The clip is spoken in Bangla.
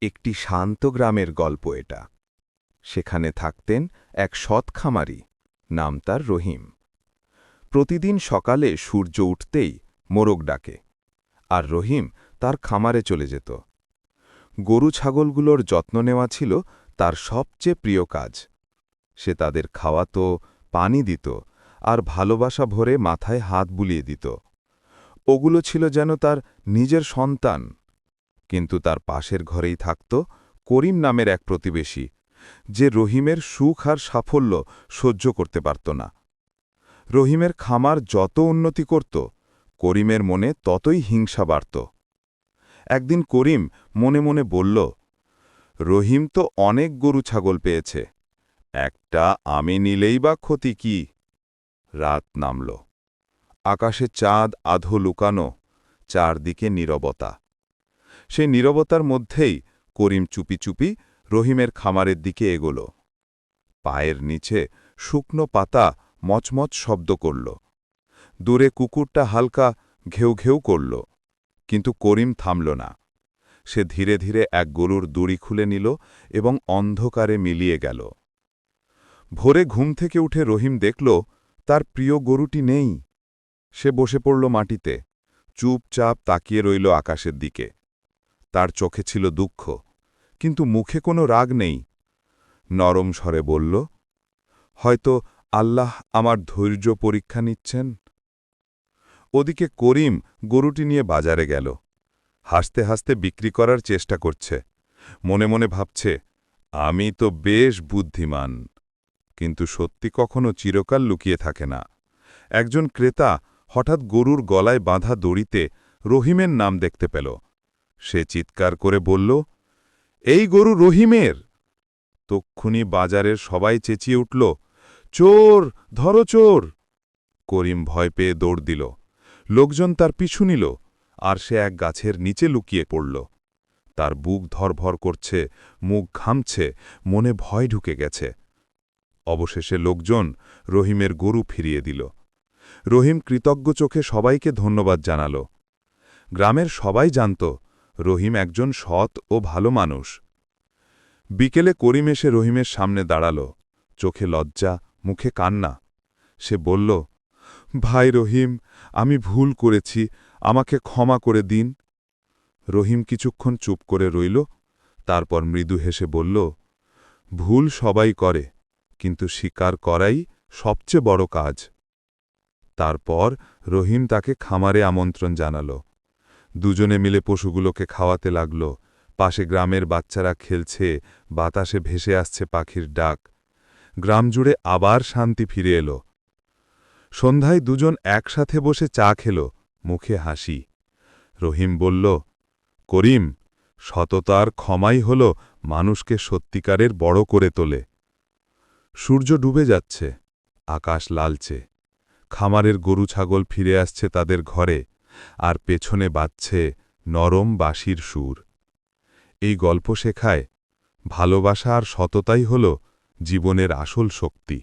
একটি শান্ত গ্রামের গল্প এটা। সেখানে থাকতেন এক সৎ খামারি, নাম তার রহিম। প্রতিদিন সকালে সূর্য উঠতেই মোরগ ডাকে, আর রহিম তার খামারে চলে যেত। গরু ছাগলগুলোর যত্ন নেওয়া ছিল তার সবচেয়ে প্রিয় কাজ। সে তাদের খাওয়াতো, পানি দিত, আর ভালোবাসা ভরে মাথায় হাত বুলিয়ে দিত। ওগুলো ছিল যেন তার নিজের সন্তান। কিন্তু তার পাশের ঘরেই থাকত করিম নামের এক প্রতিবেশী, যে রহিমের সুখ আর সাফল্য সহ্য করতে পারত না। রহিমের খামার যত উন্নতি করত, করিমের মনে ততই হিংসা বাড়ত। একদিন করিম মনে মনে বলল, রহিম তো অনেক গরু ছাগল পেয়েছে, একটা আমি নিলেই বা ক্ষতি কি। রাত নামল। আকাশে চাঁদ আধো লুকানো, চারদিকে নীরবতা। সেই নীরবতার মধ্যেই করিম চুপি চুপি রহিমের খামারের দিকে এগোল। পায়ের নিচে শুকনো পাতা মচমচ শব্দ করল। দূরে কুকুরটা হালকা ঘেউ ঘেউ করল, কিন্তু করিম থামল না। সে ধীরে ধীরে এক গরুর দড়ি খুলে নিল এবং অন্ধকারে মিলিয়ে গেল। ভোরে ঘুম থেকে উঠে রহিম দেখল তার প্রিয় গরুটি নেই। সে বসে পড়ল মাটিতে, চুপচাপ তাকিয়ে রইল আকাশের দিকে। তার চোখে ছিল দুঃখ, কিন্তু মুখে কোনো রাগ নেই। নরম স্বরে বলল, হয়তো আল্লাহ আমার ধৈর্য পরীক্ষা নিচ্ছেন। ওদিকে করিম গরুটি নিয়ে বাজারে গেল। হাসতে হাসতে বিক্রি করার চেষ্টা করছে। মনে মনে ভাবছে, আমি তো বেশ বুদ্ধিমান। কিন্তু সত্যি কখনো চিরকাল লুকিয়ে থাকে না। একজন ক্রেতা হঠাৎ গরুর গলায় বাঁধা দড়িতে রহিমের নাম দেখতে পেল। সে চিৎকার করে বলল, এই গরু রহিমের। তক্ষুনি বাজারের সবাই চেঁচিয়ে উঠল, চোর, ধরো চোর। করিম ভয় পেয়ে দৌড় দিল। লোকজন তার পিছু নিল, আর সে এক গাছের নিচে লুকিয়ে পড়ল। তার বুক ধরভর করছে, মুখ ঘামছে, মনে ভয় ঢুকে গেছে। অবশেষে লোকজন রহিমের গরু ফিরিয়ে দিল। রহিম কৃতজ্ঞ চোখে সবাইকে ধন্যবাদ জানাল। গ্রামের সবাই জানত রহিম একজন সৎ ও ভালো মানুষ। বিকেলে করিম এসে রহিমের সামনে দাঁড়াল, চোখে লজ্জা, মুখে কান্না। সে বলল, ভাই রহিম, আমি ভুল করেছি, আমাকে ক্ষমা করে দিন। রহিম কিছুক্ষণ চুপ করে রইল, তারপর মৃদু হেসে বলল, ভুল সবাই করে, কিন্তু স্বীকার করাই সবচেয়ে বড় কাজ। তারপর রহিম তাকে খামারে আমন্ত্রণ জানাল। দুজনে মিলে পশুগুলোকে খাওয়াতে লাগল। পাশে গ্রামের বাচ্চারা খেলছে, বাতাসে ভেসে আসছে পাখির ডাক। গ্রাম জুড়ে আবার শান্তি ফিরে এল। সন্ধ্যায় দুজন একসাথে বসে চা খেল, মুখে হাসি। রহিম বলল, করিম, সততার ক্ষমাই হল মানুষকে সত্যিকারের বড় করে তোলে। সূর্য ডুবে যাচ্ছে, আকাশ লালচে। খামারের গরু ছাগল ফিরে আসছে তাদের ঘরে, আর পেছনে বাজছে নরম বাঁশির সুর। এই গল্প শেখায়, ভালোবাসা আর সততাই হল জীবনের আসল শক্তি।